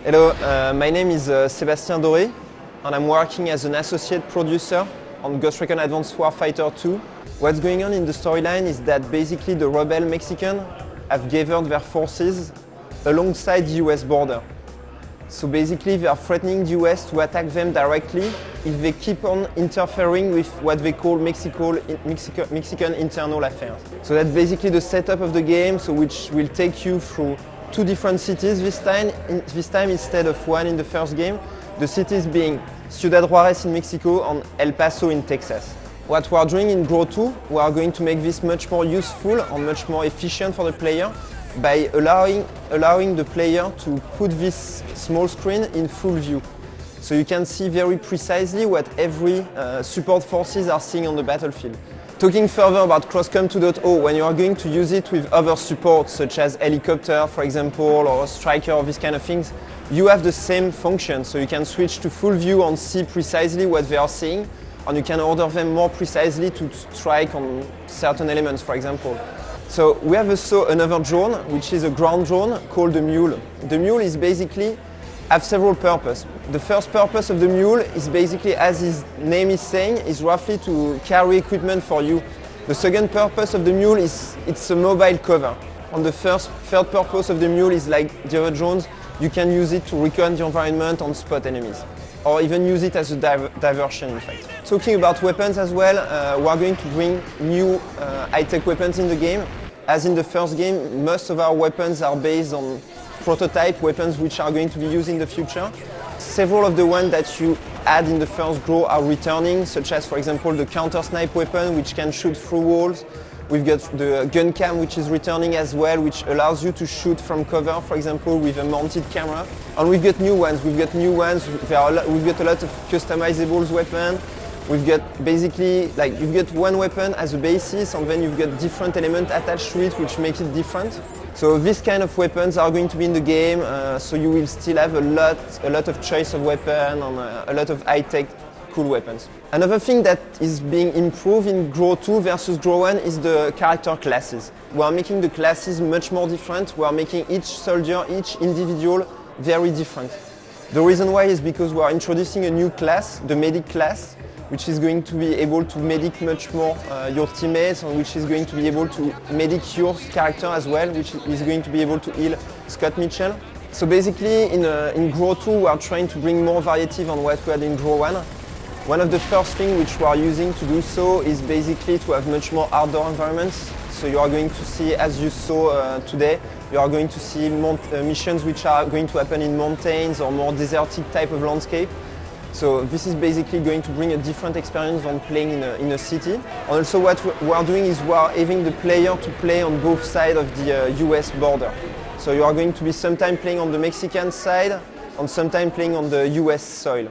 Hello, my name is Sébastien Doré, and I'm working as an associate producer on Ghost Recon Advanced Warfighter 2. What's going on in the storyline is that basically the rebel Mexican have gathered their forces alongside the US border. So basically they are threatening the US to attack them directly if they keep on interfering with what they call Mexican internal affairs. So that's basically the setup of the game, so which will take you through two different cities this time instead of one in the first game. The cities being Ciudad Juarez in Mexico and El Paso in Texas. What we are doing in Grow 2, we are going to make this much more useful and much more efficient for the player by allowing the player to put this small screen in full view. So you can see very precisely what every support forces are seeing on the battlefield. Talking further about Crosscom 2.0, when you are going to use it with other supports such as helicopter, for example, or striker, or these kind of things, you have the same function. So you can switch to full view and see precisely what they are seeing, and you can order them more precisely to strike on certain elements, for example. So we have also another drone, which is a ground drone called the Mule. The Mule is basically have several purposes. The first purpose of the Mule is basically, as his name is saying, is roughly to carry equipment for you. The second purpose of the Mule is it's a mobile cover. And the third purpose of the Mule is like the other drones, you can use it to recon the environment and spot enemies, or even use it as a diversion, in fact. Talking about weapons as well, we are going to bring new high-tech weapons in the game. As in the first game, most of our weapons are based on prototype weapons which are going to be used in the future. Several of the ones that you add in the first Grow are returning, such as, for example, the counter-snipe weapon, which can shoot through walls. We've got the gun cam, which is returning as well, which allows you to shoot from cover, for example, with a mounted camera. And we've got new ones. We've got a lot of customizable weapons. We've got basically, like, you've got one weapon as a basis, and then you've got different elements attached to it, which make it different. So these kind of weapons are going to be in the game, so you will still have a lot of choice of weapon and a lot of high-tech cool weapons. Another thing that is being improved in Grow 2 versus Grow 1 is the character classes. We are making the classes much more different. We are making each soldier, each individual, very different. The reason why is because we are introducing a new class, the medic class, which is going to be able to medic much more your teammates, and which is going to be able to medic your character as well, which is going to be able to heal Scott Mitchell. So basically in Grow 2 we are trying to bring more variety than what we had in Grow 1. One of the first things which we are using to do so is basically to have much more outdoor environments. So you are going to see, as you saw today, you are going to see missions which are going to happen in mountains or more desertic type of landscape. So this is basically going to bring a different experience than playing in a city. And also what we are doing is we are having the player to play on both sides of the US border. So you are going to be sometime playing on the Mexican side and sometime playing on the US soil.